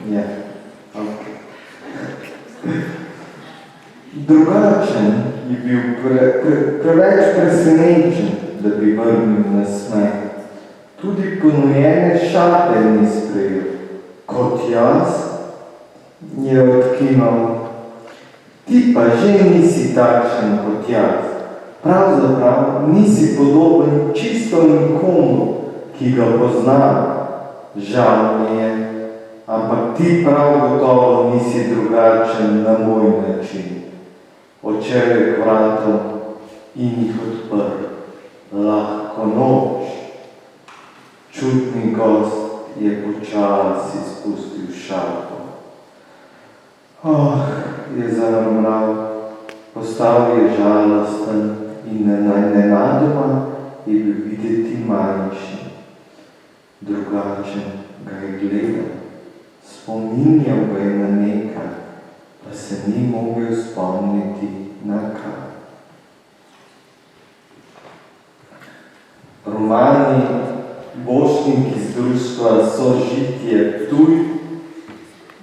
Ja, ok. Drugačen je bil preveč presenečen, da bi vrnil na smeh. Tudi ponujene šape ni sprejel. Kot jaz, je odkimal. Ti pa že nisi takšen kot jaz. Pravzaprav nisi podoben čisto nikomu, ki ga poznam. Žal mi je, ampak ti prav gotovo nisi drugačen na moj način. Odšel je k vratom in jih odprl. Lahko noč. Čudni gost je počasi spustil šapo. Je zamrmral, postal je žalosten in nenadoma je bil videti manjši. Drugačen ga je gledal, spominjal ga je na nekaj, pa se ni mogel spomniti na kaj. Romani Bošniki z društva Sožitje Ptuj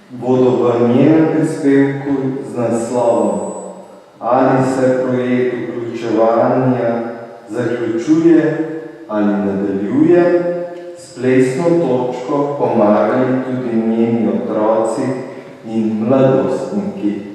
bodo v njenem prispevku z naslovom Ali se projekt vključevanja zaključuje ali nadaljuje, s plesno točko pomagali tudi njeni otroci in mladostniki.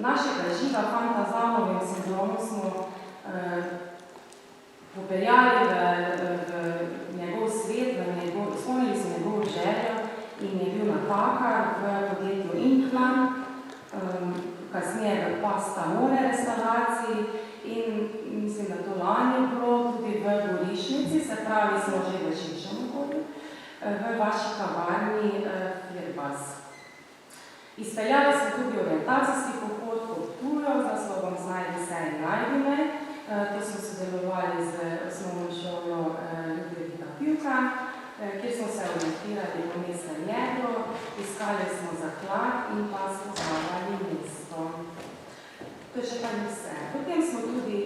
Našega živa fanta z Downovim sindromom smo popeljali v njegov svet, izpolnili so njegovo željo in je bil natakar v podjetju Inkman, kasneje v Pasta More restauraciji in mislim, da to lani je bilo tudi v Gorišnici, se pravi, smo že v širšem okolju, v vaši kavarni Flirbas. Izpeljali smo tudi orientacijski pohod po Ptuju z naslovom Znajdi se in najdi me. To smo sodelovali z osnovno šolo Ljudevita Pivka, kjer smo se orientirali po mestnem jedru, iskali smo zaklad in pa spoznavali mesto. To je še pa ni vse. Potem smo tudi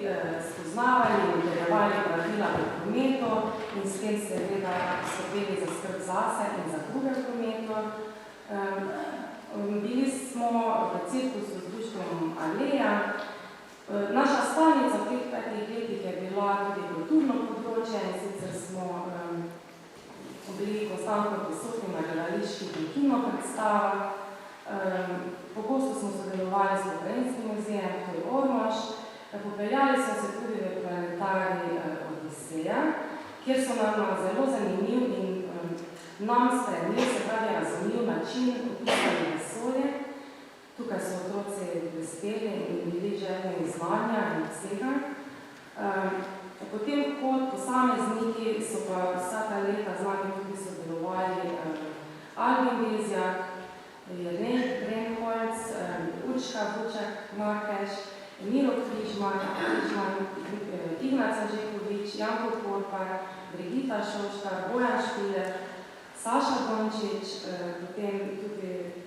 spoznavali in udeljevali pravila v prometu in s tem seveda skrbeli za skrb zase in za druge v prometu. Bili smo v cirkusu z društvom Aleja. Naša stalnica v teh 5 letih je bila tudi kulturno področje in sicer smo bili konstantno prisotni na gledaliških in kino predstavah. Pogosto smo sodelovali s Pokrajinskim muzejem, to je Ormož. Popeljali smo se tudi v planetarij Odiseja, kjer so nam zelo zanimiv in nam spremljiv, se pravi razumljiv način opisali vesolje. Tukaj so otroci blesteli in bili želni znanja in vsega. Potem kot posamezniki so pa vsa ta leta z nami tudi sodelovali Albin Bezjak, Jernej Brenholc, Urška Vuček-Markeš, Miro Križman, Ignac Anžekovič, Janko Korpar, Brigita Šoškar, Bojan Špiler, Saša Dončič, potem tudi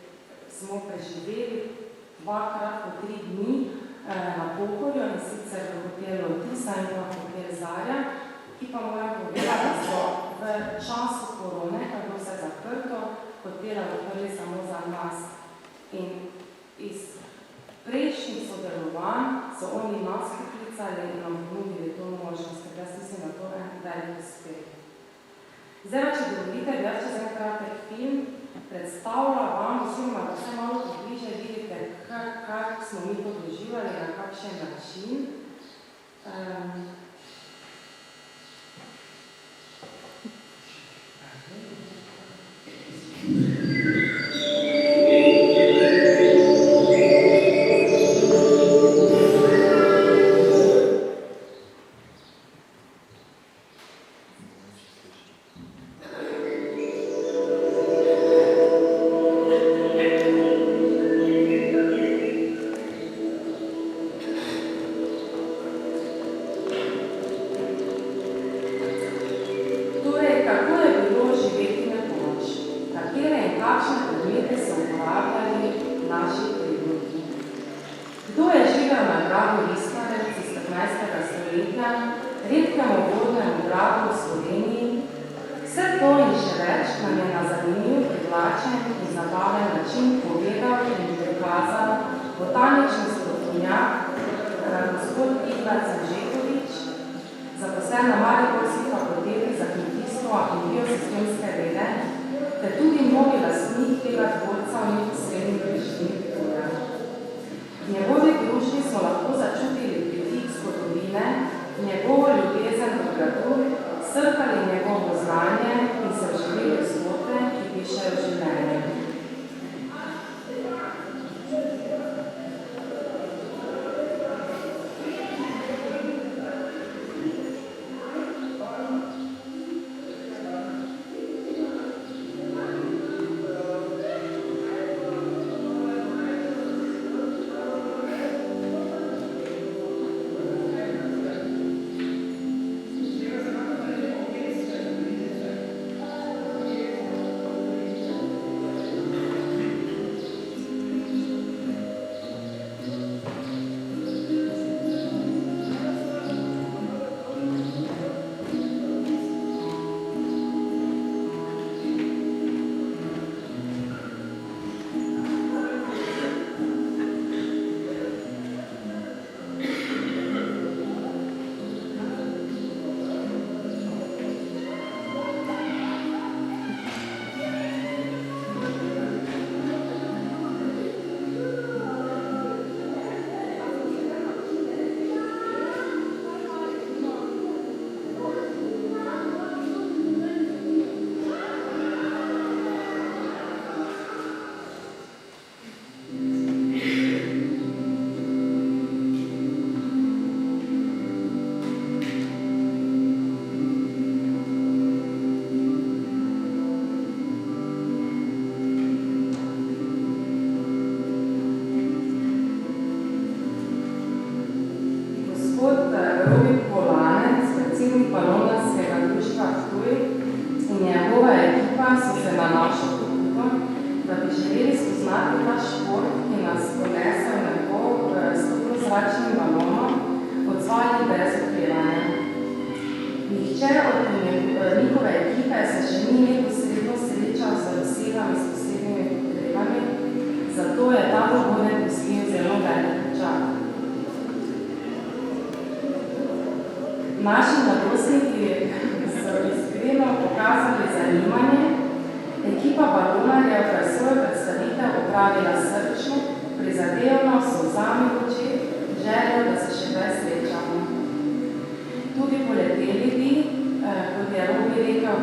smo preživeli 2krat po 3 dni na Pohorju in sicer v hotelu Tisa in pa hotel Zarja, ki pa moram povedati, da so v času korone, ko je bilo vse zaprto, hotela odprli samo za nas. In iz prejšnjih sodelovanj so oni nas poklicali in nam ponudili to možnost, ker jaz mislim, da to je velik uspeh. Zdaj, če dovolite, več čez en kratek film predstavlja vam, oziroma da vse malo pobliže vidite, kako smo mi to doživljali, na kakšen način.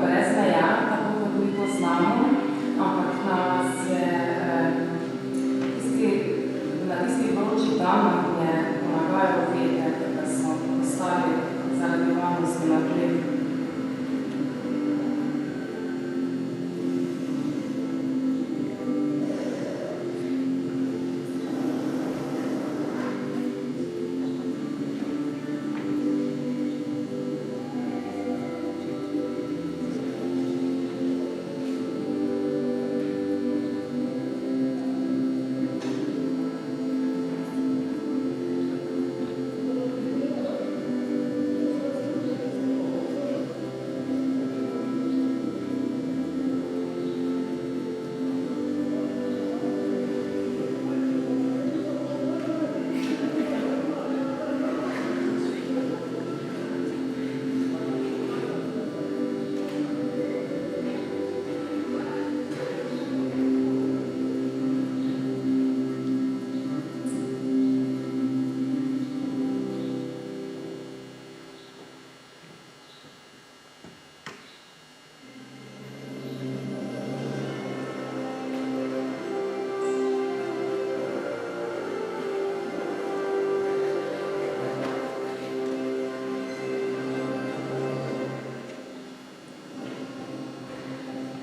brez meja, tako da tudi to znamo, ampak nas je na tisti vroči dan nam je pomagajal veter, da smo ostali zaradi varnosti na tleh.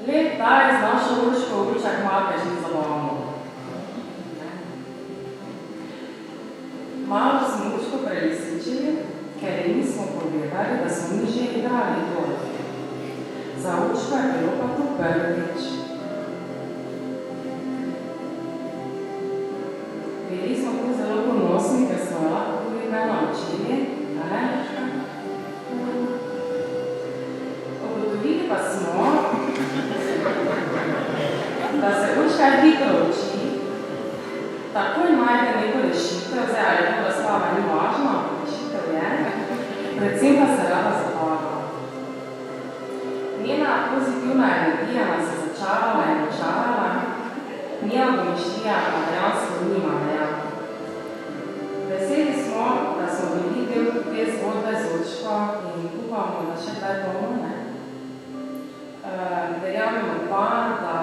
Lep daj z našo Urško Určak Markež ni zabavno. Malo smo Urško prelisičili, ker ji nismo povedali, da smo mi že igrali to. Za Urško je bilo pa to prvič. Bili smo tudi zelo ponosni, ker smo jo lahko tudi kaj naučili, da ne, Urška? Ugotovili pa smo, da se Urška hitro uči, takoj najde neko rešitev, zdaj ali to razprava ni važno, rešitev je, predvsem pa se rada zabava. Njena pozitivna energija nas je začarala in očarala, njena domišljija pa dejansko nima meja. Veseli smo, da smo bili del te zgodbe z Urško in upamo, da še kdaj bomo, ne? Verjamemo pa, da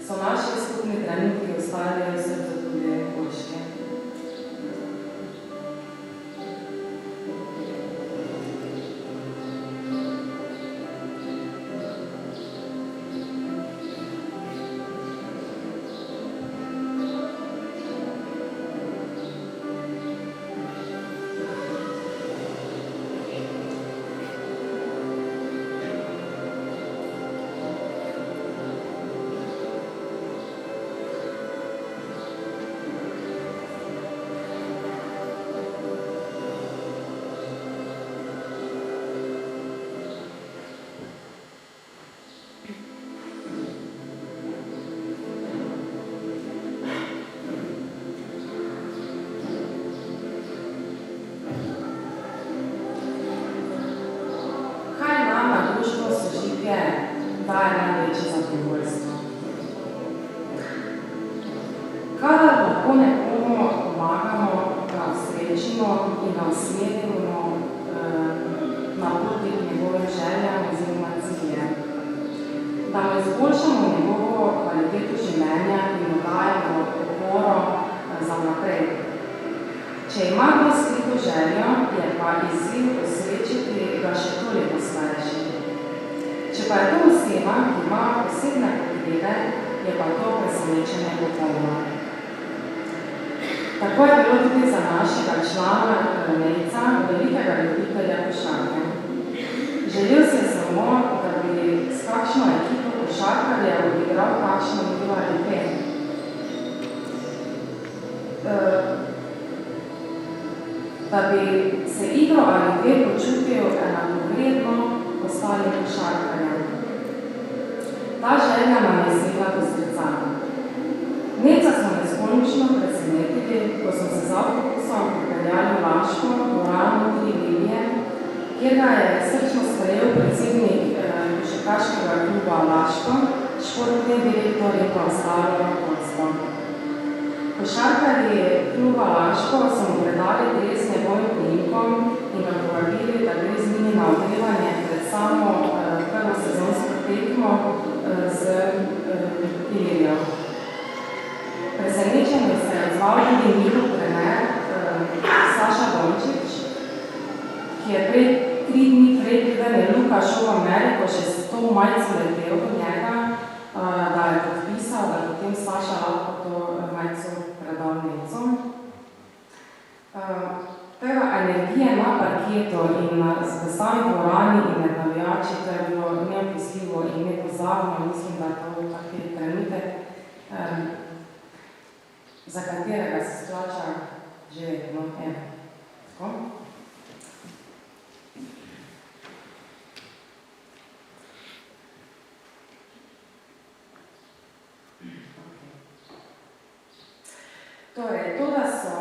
so naši skupni trenutki ostali v srcu tudi Urške. Daje največje zadovoljstvo. Kadar lahko nekomu pomagamo, ga osrečimo in ga usmerimo na poti k njegovim željam oziroma ciljem, da mu izboljšamo njegovo kvaliteto življenja in mu dajemo oporo za naprej. Če ima kdo skrito željo, je pa izziv osrečiti ga še toliko starejši. Če pa je to oseba, ki ima posebne potrebe, je pa to presenečenje popolno. Tako je bilo tudi za našega člana Nejca, velikega ljubitelja košarke. Želel si je samo, da bi s kakšno ekipo košarkarjev odigral kakšno igro ali dve. Da bi se igro ali dve počutil enakovredno ostalim košarkarjem. Ta želja nam je segla do srca. Neca smo neskončno presenetili, ko smo se z avtobusom pripeljali v Laško, dvorano 3 linije, kjer ga je srčno sprejel predsednik košarkaškega kluba Laško, športni direktor in pa ostalo vodstvo. Košarkarji kluba Laško so mu predali dres s njegovim priimkom in ga povabili, da gre z njimi na ogrevanje pred samo srečanju se je odzval tudi njihov trener Saša Dončić, ki je 3 dni prej, preden je Luka šel v Ameriko, še s to majico letel do njega, da je podpisal, da je potem Saša lahko to majico predal Nemcom. Tega energije na parketu in v sami dvorani in med navijači, to je bilo neopisljivo in nepozabno. Mislim, da je to taki trenutek, za katerega se splača živeti. No, tako. Torej, to, da so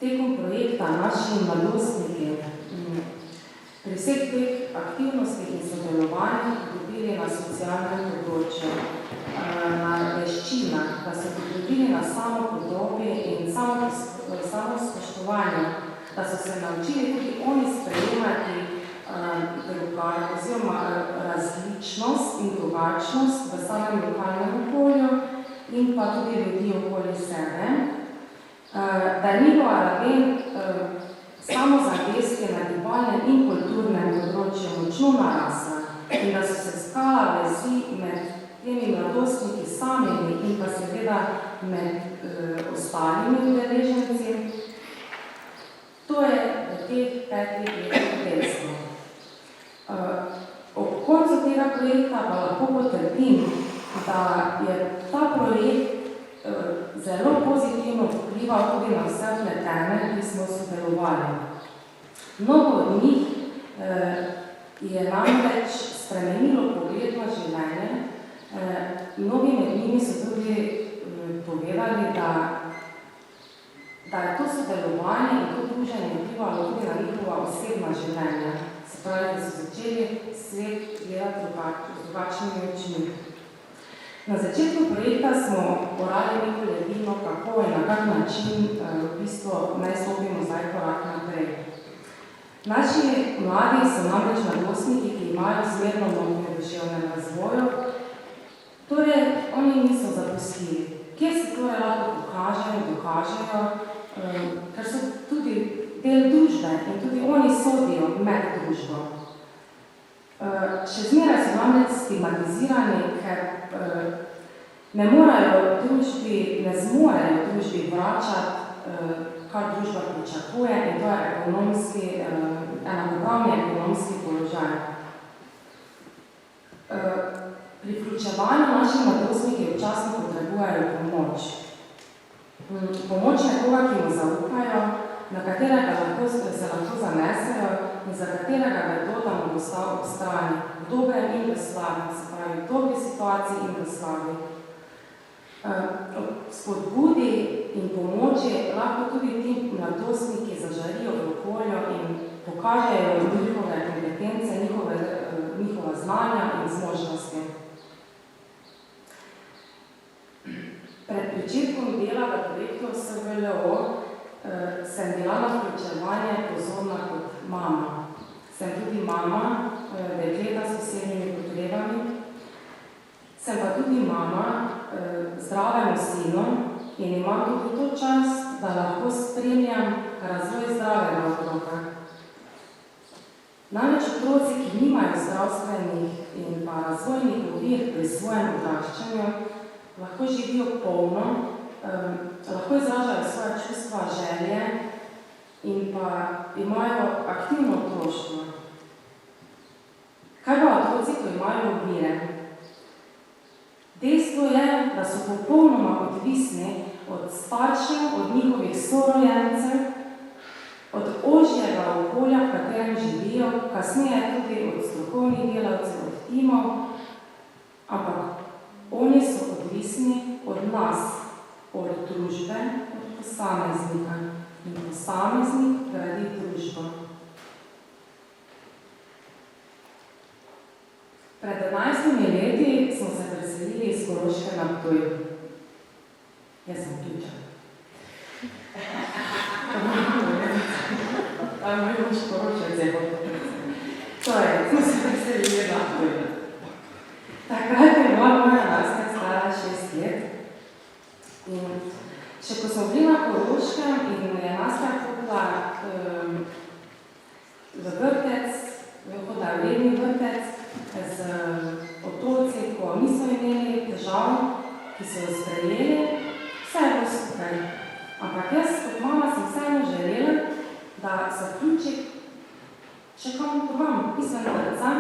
tekom projekta naši mladostniki pri vseh teh aktivnostih in sodelovanjih dobili na socialnem področju, na veščinah, da so dobili na samopodobi in samo spoštovanju, da so se naučili tudi oni sprejemati oziroma različnost in drugačnost v samem lokalnem okolju in pa tudi ljudi okoli sebe, da je njihova raven samozavesti na gibalnem in kulturnem področju močno narasla in da so se skala vezi med temi mladostniki samimi in pa seveda med ostalimi udeleženci. To je v teh 5 letih dejstvo. Ob koncu tega projekta pa lahko potrdim, da je ta projekt zelo pozitivno vplival tudi na vse vpletene, ki smo sodelovali. Mnogo od njih je namreč spremenilo pogled na življenje. Mnogi med njimi so tudi povedali, da je to sodelovanje in to druženje vplivalo tudi na njihova osebna življenja. Se pravi, da so začeli svet gledati z drugačnimi očmi. Na začetku projekta smo porali neko ledino, kako in na kak način v bistvu naj stopimo zdaj korak naprej. Naši mladi so namreč mladostniki, ki imajo zmerno motnjo v duševnem razvoju, torej oni niso zapustili. Kje se torej lahko pokažejo, dokažejo, ker so tudi del družbe in tudi oni sodijo med družbo. Še zmeraj so namreč stigmatizirani, ker ne zmorejo družbi vračati, kar družba pričakuje, in to je enakopravni ekonomski položaj. Pri vključevanju naši mladostniki včasno potrebujejo pomoč. Pomoč nekoga, ki mu zaupajo, na katerega se lahko zanesejo in za katerega vedo, da mu bo stal ob strani, v dobrem in v slabi, se pravi v dobri situaciji in v slabi. Spodbudi in pomoči lahko tudi ti mladostniki zažarijo v okolju in pokažejo njihove kompetence, njihova znanja in zmožnosti. Pred pričetkom dela v projektu SVLO sem bila na vključevanje pozorna kot mama. Sem tudi mama dekleta s posebnimi potrebami. Sem pa tudi mama zdravemu sinu in imam tudi to čast, da lahko spremljam razvoj zdravega otroka. Namreč otroci, ki nimajo zdravstvenih in pa razvojnih ovir pri svojem odraščanju, lahko živijo polno, lahko izražajo svoje čustva, želje in pa imajo aktivno otroštvo. Kaj pa otroci, ko imajo ovire? Dejstvo je, da so popolnoma odvisni od staršev, od njihovih sorojencev, od ožjega okolja, v katerem živijo, kasneje tudi od strokovnih delavcev, od timov, ampak oni so odvisni od nas, od družbe, od posameznika. In posameznik gradi družbo. Pred 11 leti smo se preselili iz Koroške na Ptuj. Jaz sem Ptujčan. Moj mož Korošec je podpredsednik. Torej, smo se preselili na Ptuj. Takrat je bila moja laska stara 6 let in redni vrtec z otroci, ko niso imeli težav, ki so jo sprejeli, vse je bilo super. Ampak jaz kot mama sem vseeno želela, da se vključi še kam drugam, izven vrtca.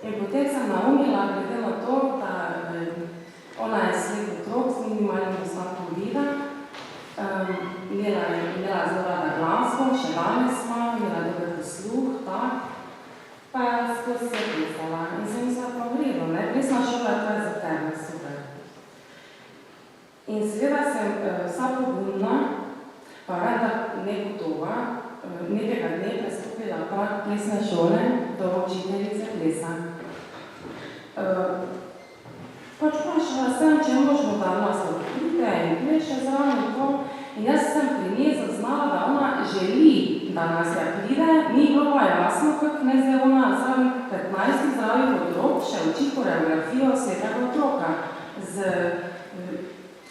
In potem sem naumila, glede na to, da ona je slep otrok z minimalnim ostankom vida, imela zelo rada glasbo, še danes ima, imela dober posluh, tak. Pa je skozi se pisala in sem mislila pa v redu, ne? Plesna šola, to je za tebe, super. In seveda sem vsa pogumna, pa vendar negotova, nekega dne prestopila prag plesne šole do učiteljice plesa. Pač vprašala sem, če je možno, da nas odkrite in pleše zraven to. In jaz sem pri njej zaznala, da ona želi, da nas je pride, ni bilo pa jasno, kako ne zdaj ona zraven 15 zdravih otrok še uči koreografijo svetega otroka z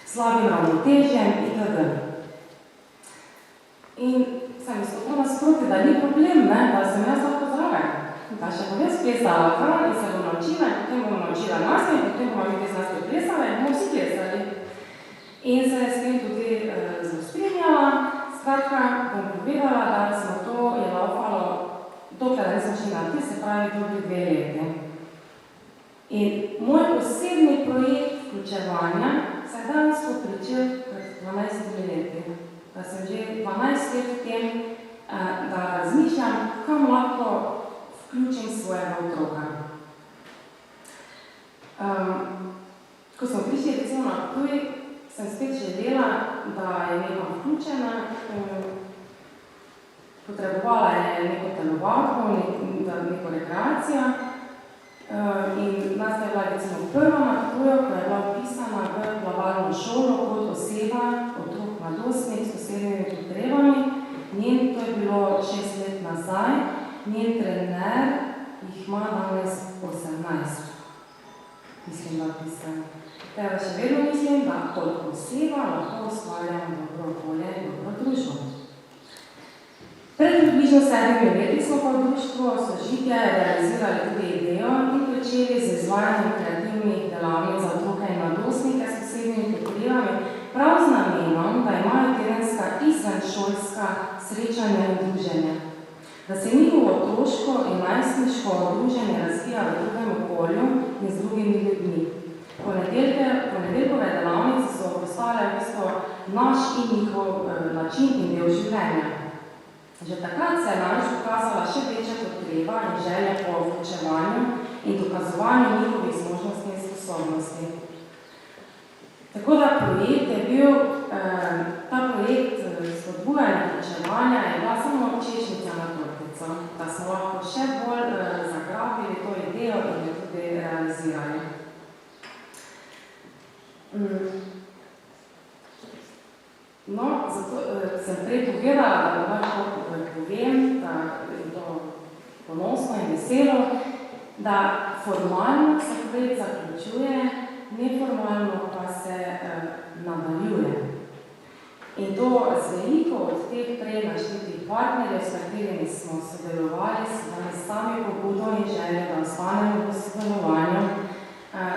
slabim ravnotežjem itd. In sem izstopila nasproti, da ni problem, ne, da sem jaz lahko zraven. Da še bom jaz plesala kar in se bom naučila, in potem bom naučila nas in potem bomo mi nas plesala in bomo vsi plesali. In se je s tem tudi zastrinjala. Skratka, bom povedala, da smo to je laufalo, dokler nisem šli na ti, se pravi dobri 2 leti. In moj osebni projekt vključevanja se je danes popričil pred 12 leti. Da sem že 12 let v tem, da razmišljam, kam lahko vključim svojega otroka. Ko smo prišli recimo na Ptuj, sem spet želela, da je nekam vključena, potrebovala je neko telovalko, neko rekreacijo in nas je bila recimo prva na Ptuju, ko je bila vpisana v plavalno šolo kot oseba, otrok mladostnik s posebnimi potrebami. Njen, to je bilo 6 let nazaj, njen trener jih ima danes 18. Mislim, da pisem. Tega še vedno mislim, da kot oseba lahko ustvarjamo dobro okolje in dobro družbo. Pred približno 7 leti smo pa v društvu Sožitje realizirali tudi idejo in pričeli z izvajanjem kreativnih delavnic za otroke in mladostnike s posebnimi potrebami, prav z namenom, da imajo tedenska izvenšolska srečanja in druženja. Da se njihovo otroško in najstniško druženje razvija v drugem okolju in z drugimi ljudmi. Ponedeljkove delavnice so postale v bistvu naš in njihov način in del življenja. Že takrat se je namreč pokazala še večja potreba in želja po vključevanju in dokazovanju njihovih zmožnosti in sposobnosti. Tako da projekt je bil, ta projekt spodbujanja vključevanja je bila samo češnjica na tortico, da smo lahko še bolj zagrabili to idejo in jo tudi realizirali. No, zato sem prej povedala, da lahko povem, da je to ponosno in veselo, da formalno se projekt zaključuje, neformalno pa se nadaljuje. In to z veliko od teh prej naštetih partnerjev, s katerimi smo sodelovali, sami pobudo in želje, da ostanemo v sodelovanju,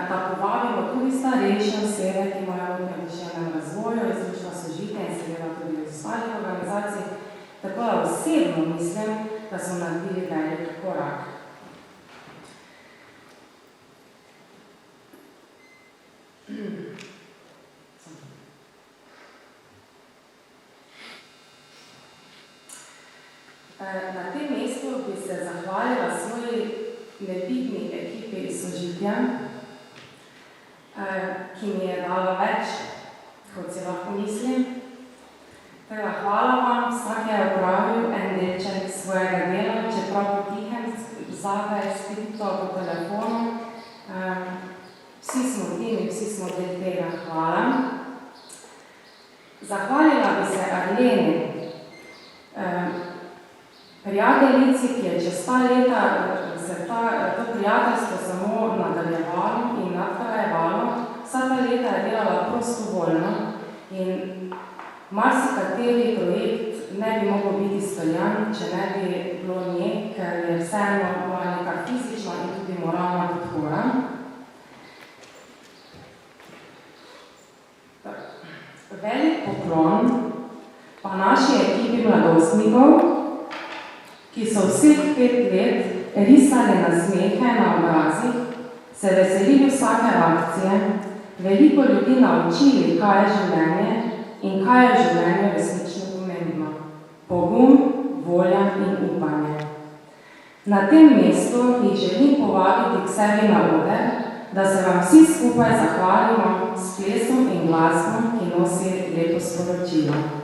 da povabimo tudi starejše osebe, ki imajo v duševnem razvoju, iz društva Sožitje in seveda tudi iz ostalih organizacij. Tako da osebno mislim, da smo naredili velik korak. Na tem mestu bi se zahvalila svoji nebitni ekipi iz Sožitja, ki mi je dala več, kot si lahko mislim. Teda hvala vam, vsak je opravil en delček svojega dela, čeprav potihem, zadaj, skripto, po telefonu. Vsi smo tim in vsi smo del tega. Hvala. Zahvalila bi se Arleni, prijateljici, ki je čez ta leta se to prijateljstvo samo nadaljevalo in nadgrajevalo. Vsa ta leta je delala prostovoljno in marsikateri projekt ne bi mogel biti izpeljan, če ne bi bilo nje, ker je vseeno moja neka fizična in tudi moralna podpora. Velik poklon pa naši ekipi mladostnikov, ki so vseh 5 let risali nasmehe na obrazih, se veselili vsake akcije, veliko ljudi naučili, kaj je življenje in kaj je življenje resnično pomembno. Pogum, volja in upanje. Na tem mestu jih želim povabiti k sebi na oder, da se vam vsi skupaj zahvalimo s plesom in glasom, ki nosi lepo sporočilo.